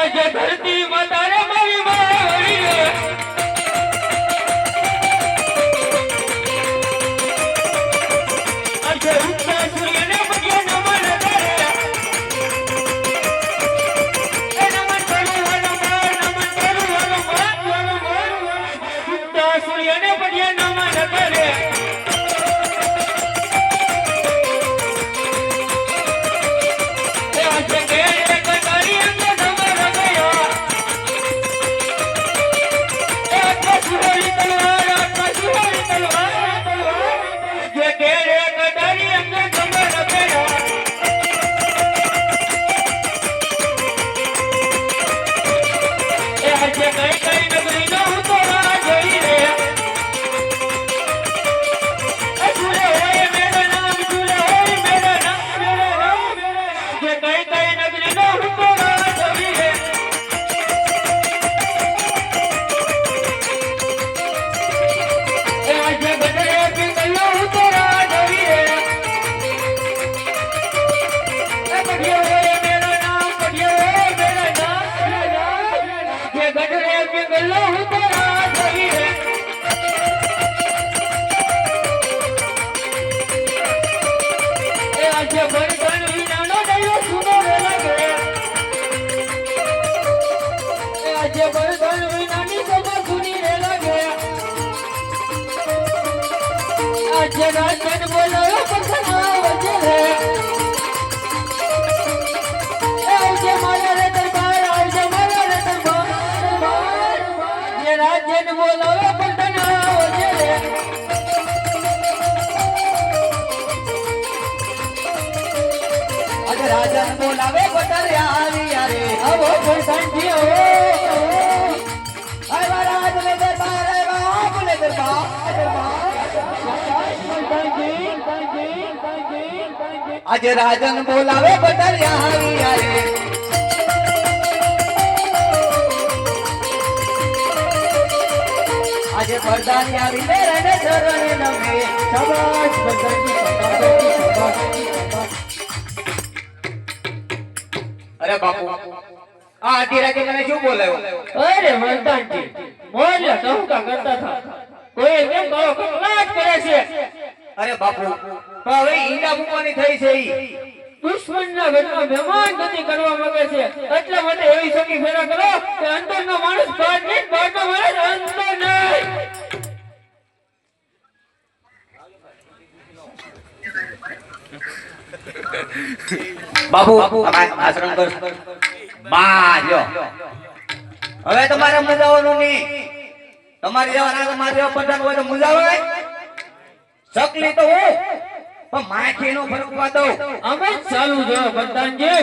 આજે ધરતી માતા રે મારી મારી આજે ઉગતા સૂર્યને પગે નમન કરે એ નમન કરું ઉગતા સૂર્યને પગે નમન કરે राजन बोलो पसना वजे है आओजे मारा रे दरबार आओजे मारा रे दरबार ये राजन बोलो पसना वजे है अगर राजन बोलावे बटर यारी यारे अब पसंद जी हो आय महाराज रे दरबार आय बाप रे दरबार आज राजन बोलावे बटरिया रे आज प्रधान यारी मेरे ने चरण नमे शाबाश प्रधान जी शाबाश। अरे बापू आ आधी राते मैंने क्यों बोलायो? अरे प्रधान जी मोहल्ला कहूं का करता था कोई કેમ કરો કલાક કરે છે? અરે બાપુ હવે ઈંડા મૂકવાની થઈ છે દુશ્મનના ઘરમાં મહેમાન ગતિ કરવા માંગે છે એટલે મને એવી સખી ફેરા કરો કે અંદરનો માણસ બહાર નહીં બહારનો માણસ અંદર નહીં। બાપુ આશ્રમ કર બા લ્યો હવે તમારે મજાવાનું નહીં તમારી જેવા તમારે જેવા પઠાણ હોય તો મુજાવે શકલી તો હું પણ માખી નો ફરક પાડો અમે ચાલુ જો પ્રધાનજી